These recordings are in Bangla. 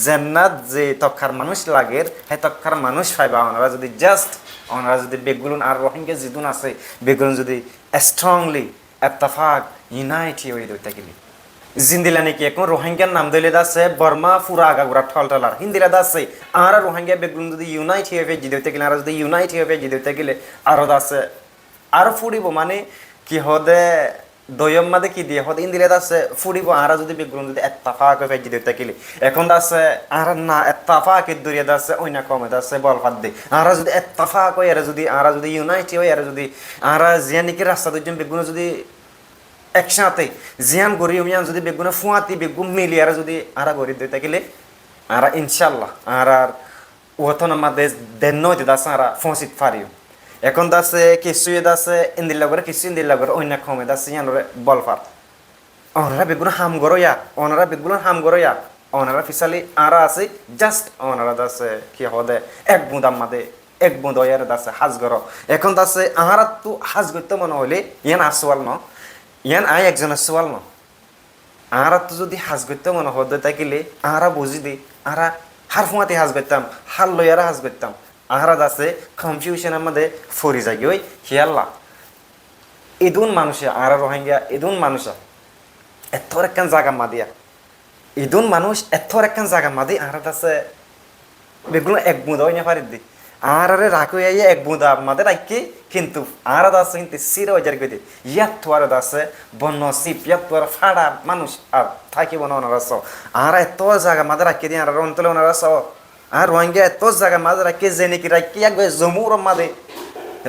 জান্নাত যে তক্ষার মানুষ লাগের হে তক্ষার মানুষ পাইবা ওনারা যদি জাস্ট ওনারা যদি বেগুন আর রোহিঙ্গা জিদুন আছে বেগুন যদি স্ট্রংলি এত্তাফাক ইউনাইটি হয়ে দইতে গেলি জিন্দিলা নাকি এখন রোহিঙ্গার নাম দইলে দাসে বর্মা পুরা আগাগুড়া ঠলঠলার হিন্দিলা দাসে আর রোহিঙ্গা বেগুন যদি ইউনাইট হয়ে ফেজি দইতে গেলে আর যদি ইউনাইট হয়ে ফেজি দইতে গেলে আরো দাসে আরো ফুড়িব মানে কি হদে দয়ম মাদে কি দিয়ে হদে ইন্দিলা দাসে ফুড়িব আর যদি বেগুন যদি এত্তাফাক হয়ে ফেজি দইতে গেলে এখন দাসে আর না এত্তাফাক দরিয়া দাসে ওইনা কমে দাসে বল ফাদ দে আর যদি এত্তাফাক হয়ে আর যদি ইউনাইট হয়ে আর যদি আর জিয়ানিকে রাস্তা দুজন বেগুন যদি একসাথে জিয়ান গড়ি উমিয়ান যদি বেগুনে ফুয়াতি বেগুন মিলি আর যদি আরা গড়ি দিতে গেলে আর ইনশাল্লাহ আর ওতন আমাদের দেন হইতে দাস আর ফসিত ফারিও এখন দাসে কিছু দাসে ইন্দিল্লা করে কিছু ইন্দিল্লা করে অন্য কমে দাসে ইয়ানরে বলফার ওনারা বেগুন হাম গড়ইয়া ওনারা বেগুন হাম গড়ইয়া ওনারা ফিসালি আরা আছে জাস্ট ওনারা দাসে কি হদে এক বুঁদাম মাদে এক বুঁদ ইয়ার দাসে হাজ গড় এখন দাসে আহারা তো হাজ করতে মনে হইলে ইয়ান আসওয়াল ন ইয়ান আই একজনের সোয়াল ন আরা তো যদি হাজ করতে মনে হতে থাকিলে আরা বুঝি দি আরা হার ফুঁয়াতে হাজ করতাম হার লইয়ারা হাজ করতাম আহারা দাসে কনফিউশনের মধ্যে ফরি যাই ওই হিয়াল্লা ইদুন মানুষে আরা রোহিঙ্গা ইদুন মানুষা এথর একখান জায়গা মাদিয়া ইদুন মানুষ এথর একখান জায়গা মাদি আহারা দাসে বেগুলো এক বুঁদ হয় না পারি দি আর রাখো এক বুঁদা আমাদের রাখি কিন্তু আর আছে কিন্তু সিরে ওই জায়গায় ইয়াত তোয়ার আছে বন্য সিপ ইয়াত তোয়ার ফাড়া মানুষ আর থাকিব না ওনারা সব আর এত জায়গা মাঝে রাখি দিয়ে আর অন্তলে ওনারা সব আর রোহিঙ্গা এত জায়গা মাঝে রাখি যে নাকি রাখি একবার জমুর মাঝে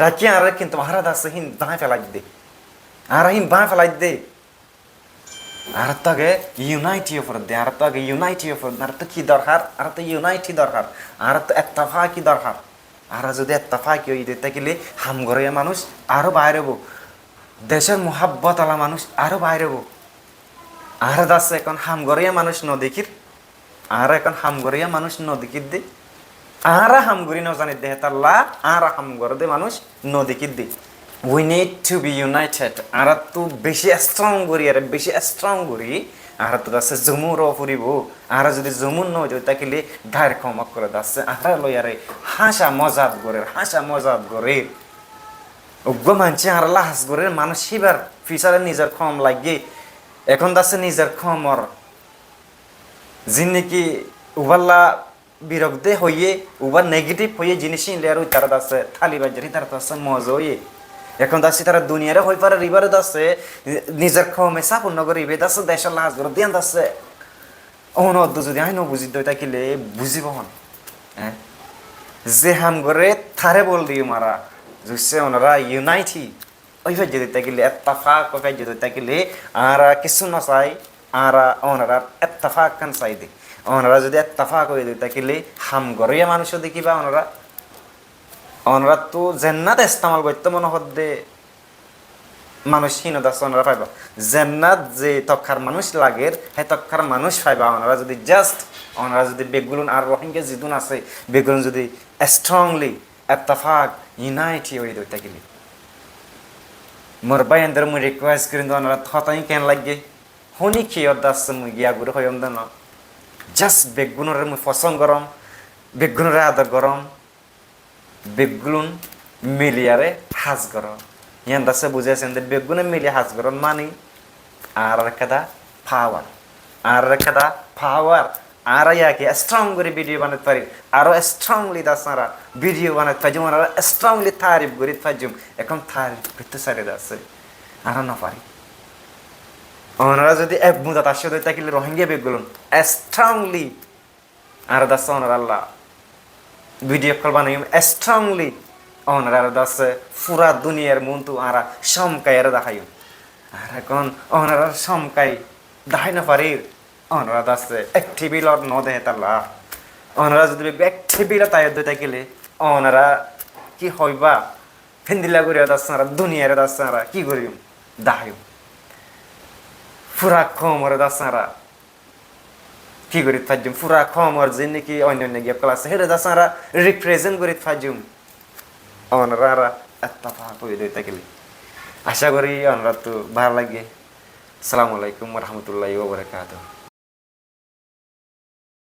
রাখি আর কিন্তু মহারাজ আছে হিন বাঁ ফেলাই দে আর হিন বাঁ ফেলাই দে আর তাকে ইউনাইটি অফার দে আর তাকে ইউনাইটি অফার আর তো কি দরকার আর তো ইউনাইটি দরকার আর তো এত্তাফা কি দরকার আর যদি এত্তাফাকি হয়ে দিতে গেলে হামগড়িয়া মানুষ আরো বাইরে হবো দেশের মোহাব্বত আলা মানুষ আরো বাইরে হবো আর দাসে এখন হামগড়িয়া মানুষ নদীকির আর এখন হামগড়িয়া মানুষ নদীকির দে আর হামগড়ি নজানি দে তাল্লা আর হামগড় দে মানুষ নদীকির দে we need to be united আর তো বেশি স্ট্রং করি আর বেশি স্ট্রং করি আর তো দাসে জমুর ফুরিব আর যদি জমুন নয় তাকিলে গায়ের ক্ষমক করে দাসে আর লইয়ারে হাসা মজাব করে উগ্র মানছে আর লাহাস করে মানুষ শিবার ফিসারে নিজের ক্ষম লাগে এখন দাসে নিজের ক্ষমর যিনি নাকি উবাল্লা বিরক্তে হইয়ে উবার নেগেটিভ হইয়ে জিনিস আর ওই তারা দাসে থালি বাজারি তারা দাসে মজা হইয়ে এখন দাসি তারা দুনিয়ারে হয়ে পারে রিবারে দাসে নিজের ক্ষমে সাপূর্ণ করিবে দাসে দেশের লাহাজ করে দিয়ান দাসে অনদ্দ যদি আইন বুঝি দই থাকিলে বুঝিব হন হ্যাঁ যে হাম করে থারে বল দিও মারা জুসে ওনারা ইউনাইটি ওই ভাই যদি থাকিলে এত্তাফাক ওই ভাই যদি থাকিলে আর কিছু না চাই আর ওনারা এত্তাফাক খান চাই দে ওনারা যদি এত্তাফাক হয়ে দিই থাকিলে হাম গড়িয়া মানুষও দেখিবা ওনারা তো জান্নাত ইস্তেমাল করতে মনে হদ্দে মানুষ হীনদাস ওনারা পাইবা জান্নাত যে তক্ষার মানুষ লাগের হে তক্ষার মানুষ পাইবা ওনারা যদি জাস্ট ওনারা যদি বেগুন আর রোহিঙ্গা জিদুন আছে বেগুন যদি স্ট্রংলি এত্তাফাক ইউনাইটি হয়ে দইতে গেলি মোর বাইন্দার মুই রিকোয়েস্ট করি ওনারা থতাই কেন লাগে শুনি খেয়ে দাস মুই গিয়া ঘুরে হইম দেন জাস্ট বেগুনের মুই পছন্দ গরম বেগুনের আদর গরম বেগুন মিলিয়ারে হাজ গরম ইয়ান দাসে বুঝেছেন যে বেগুনে মিলিয়ে হাজ গরম মানি আর একটা পাওয়ার আর ইয়াকে স্ট্রং করে ভিডিও বানাতে পারি আরো স্ট্রংলি দাসারা ভিডিও বানাতে পারি আর স্ট্রংলি তারিফ করে পাইজুম এখন তারিফ করতে চাই দাসে আর না পারি ওনারা যদি এক বুঁদা তার সাথে থাকিলে রোহিঙ্গা বেগুন স্ট্রংলি আর দাস ওনার আল্লাহ ভিডিও কল বানাইম স্ট্রংলি ওনারা দাসে পুরা দুনিয়ার মন্তু আরা সমকাইয়ের দেখাইম আর এখন ওনারা সমকাই দেখাই না পারি ওনারা দাসে একটিভিল ন দেহে তাল্লা ওনারা যদি একটিভিল তাই দিতে গেলে ওনারা কি হইবা ফেন্দিলা করিয়া দাসারা দুনিয়ার দাসারা কি করিম দেখাইম পুরা কমরে দাসারা কি করি ফাজুম পুরা কমর যে নাকি অন্য গিয়ে ক্লাস হেরে দাসারা রিপ্রেজেন্ট করি ফাজুম ওনারা এত্তাফাক হয়ে দিতে গেলে আশা করি ওনারা তো ভালো লাগে। আসসালামু আলাইকুম ওয়া রাহমাতুল্লাহি ওয়া বারাকাতুহু।